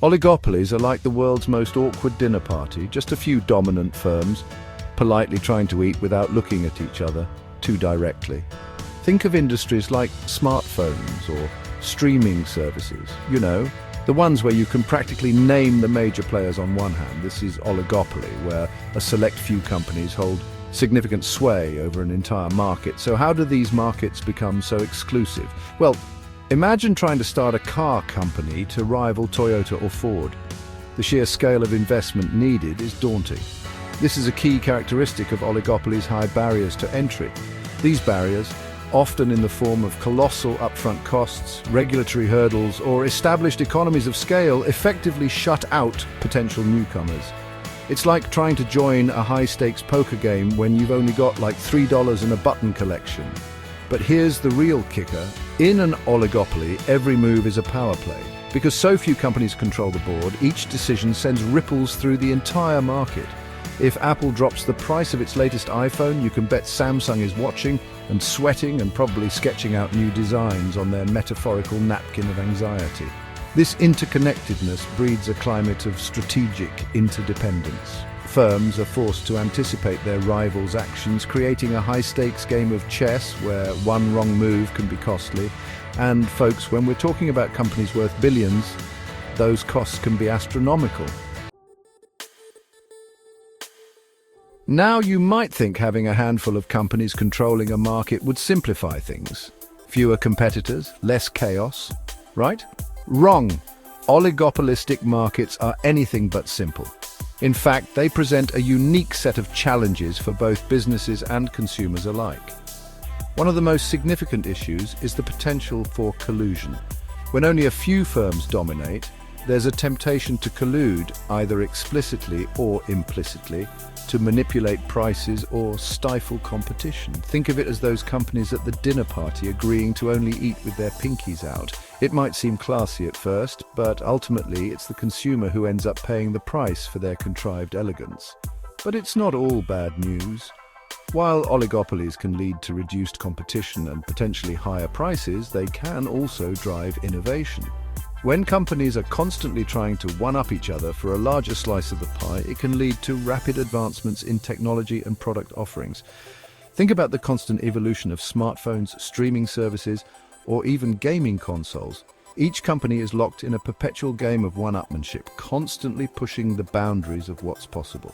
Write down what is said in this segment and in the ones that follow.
Oligopolies are like the world's most awkward dinner party, just a few dominant firms, politely trying to eat without looking at each other too directly. Think of industries like smartphones or streaming services, the ones where you can practically name the major players on one hand. This is oligopoly, where a select few companies hold significant sway over an entire market. So how do these markets become so exclusive? Well, imagine trying to start a car company to rival Toyota or Ford. The sheer scale of investment needed is daunting. This is a key characteristic of oligopoly's high barriers to entry. These barriers, often in the form of colossal upfront costs, regulatory hurdles, or established economies of scale, effectively shut out potential newcomers. It's like trying to join a high-stakes poker game when you've only got like $3 in a button collection. But here's the real kicker. In an oligopoly, every move is a power play. Because so few companies control the board, each decision sends ripples through the entire market. If Apple drops the price of its latest iPhone, you can bet Samsung is watching and sweating and probably sketching out new designs on their metaphorical napkin of anxiety. This interconnectedness breeds a climate of strategic interdependence. Firms are forced to anticipate their rivals' actions, creating a high-stakes game of chess where one wrong move can be costly. And folks, when we're talking about companies worth billions, those costs can be astronomical. Now you might think having a handful of companies controlling a market would simplify things. Fewer competitors, less chaos, right? Wrong. Oligopolistic markets are anything but simple. In fact, they present a unique set of challenges for both businesses and consumers alike. One of the most significant issues is the potential for collusion. When only a few firms dominate, there's a temptation to collude, either explicitly or implicitly, to manipulate prices or stifle competition. Think of it as those companies at the dinner party agreeing to only eat with their pinkies out. It might seem classy at first, but ultimately it's the consumer who ends up paying the price for their contrived elegance. But it's not all bad news. While oligopolies can lead to reduced competition and potentially higher prices, they can also drive innovation. When companies are constantly trying to one-up each other for a larger slice of the pie, it can lead to rapid advancements in technology and product offerings. Think about the constant evolution of smartphones, streaming services, or even gaming consoles. Each company is locked in a perpetual game of one-upmanship, constantly pushing the boundaries of what's possible.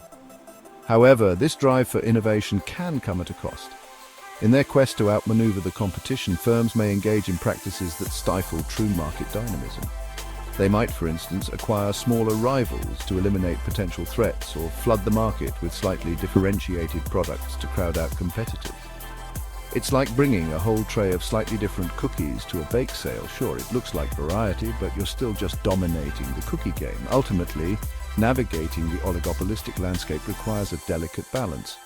However, this drive for innovation can come at a cost. In their quest to outmaneuver the competition, firms may engage in practices that stifle true market dynamism. They might, for instance, acquire smaller rivals to eliminate potential threats or flood the market with slightly differentiated products to crowd out competitors. It's like bringing a whole tray of slightly different cookies to a bake sale. Sure, it looks like variety, but you're still just dominating the cookie game. Ultimately, navigating the oligopolistic landscape requires a delicate balance.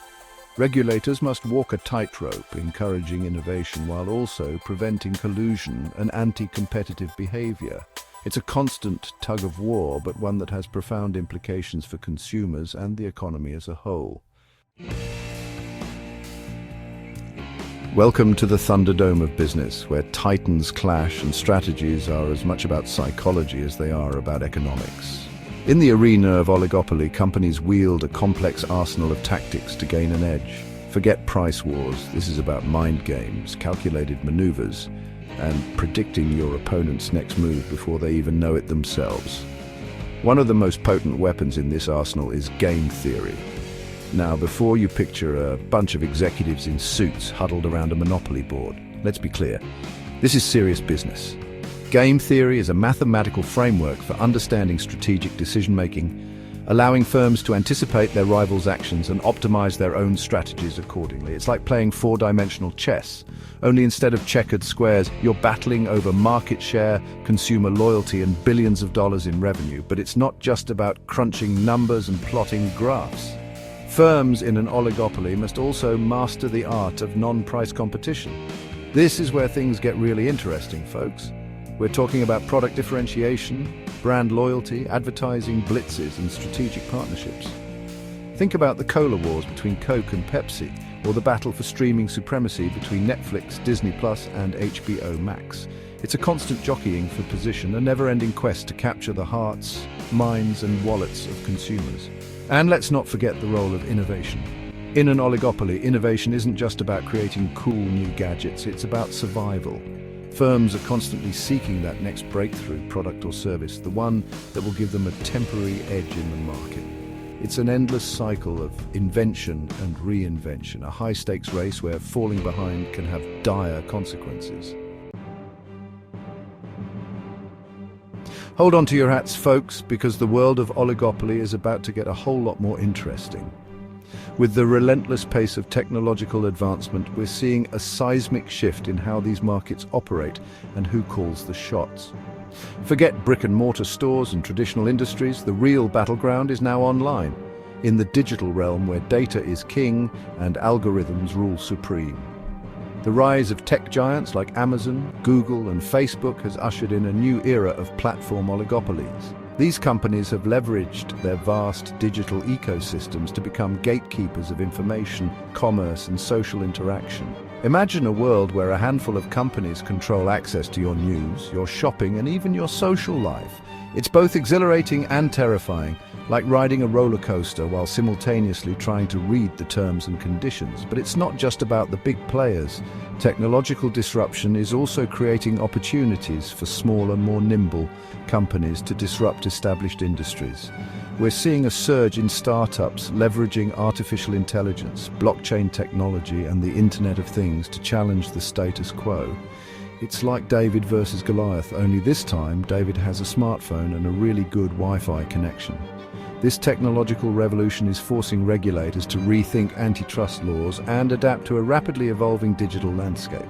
Regulators must walk a tightrope, encouraging innovation while also preventing collusion and anti-competitive behavior. It's a constant tug of war, but one that has profound implications for consumers and the economy as a whole. Welcome to the Thunderdome of business, where titans clash and strategies are as much about psychology as they are about economics. In the arena of oligopoly, companies wield a complex arsenal of tactics to gain an edge. Forget price wars. This is about mind games, calculated maneuvers, and predicting your opponent's next move before they even know it themselves. One of the most potent weapons in this arsenal is game theory. Now, before you picture a bunch of executives in suits huddled around a monopoly board, let's be clear. This is serious business. Game theory is a mathematical framework for understanding strategic decision-making, allowing firms to anticipate their rivals' actions and optimize their own strategies accordingly. It's like playing four-dimensional chess, only instead of checkered squares, you're battling over market share, consumer loyalty, and billions of dollars in revenue. But it's not just about crunching numbers and plotting graphs. Firms in an oligopoly must also master the art of non-price competition. This is where things get really interesting, folks. We're talking about product differentiation, brand loyalty, advertising blitzes, and strategic partnerships. Think about the cola wars between Coke and Pepsi, or the battle for streaming supremacy between Netflix, Disney Plus, and HBO Max. It's a constant jockeying for position, a never-ending quest to capture the hearts, minds and wallets of consumers. And let's not forget the role of innovation. In an oligopoly, innovation isn't just about creating cool new gadgets, it's about survival. Firms are constantly seeking that next breakthrough product or service, the one that will give them a temporary edge in the market. It's an endless cycle of invention and reinvention, a high-stakes race where falling behind can have dire consequences. Hold on to your hats, folks, because the world of oligopoly is about to get a whole lot more interesting. With the relentless pace of technological advancement, we're seeing a seismic shift in how these markets operate and who calls the shots. Forget brick-and-mortar stores and traditional industries, the real battleground is now online, in the digital realm where data is king and algorithms rule supreme. The rise of tech giants like Amazon, Google and Facebook has ushered in a new era of platform oligopolies. These companies have leveraged their vast digital ecosystems to become gatekeepers of information, commerce and social interaction. Imagine a world where a handful of companies control access to your news, your shopping and even your social life. It's both exhilarating and terrifying, like riding a roller coaster while simultaneously trying to read the terms and conditions. But it's not just about the big players. Technological disruption is also creating opportunities for smaller, more nimble companies to disrupt established industries. We're seeing a surge in startups leveraging artificial intelligence, blockchain technology and the Internet of Things to challenge the status quo. It's like David versus Goliath, only this time David has a smartphone and a really good Wi-Fi connection. This technological revolution is forcing regulators to rethink antitrust laws and adapt to a rapidly evolving digital landscape.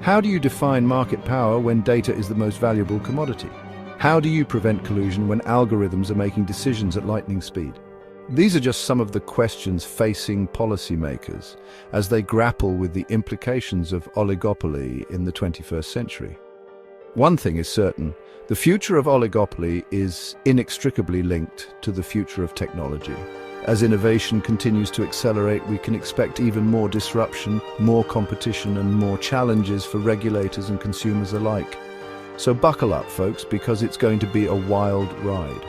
How do you define market power when data is the most valuable commodity? How do you prevent collusion when algorithms are making decisions at lightning speed? These are just some of the questions facing policymakers as they grapple with the implications of oligopoly in the 21st century. One thing is certain, the future of oligopoly is inextricably linked to the future of technology. As innovation continues to accelerate, we can expect even more disruption, more competition, and more challenges for regulators and consumers alike. So buckle up, folks, because it's going to be a wild ride.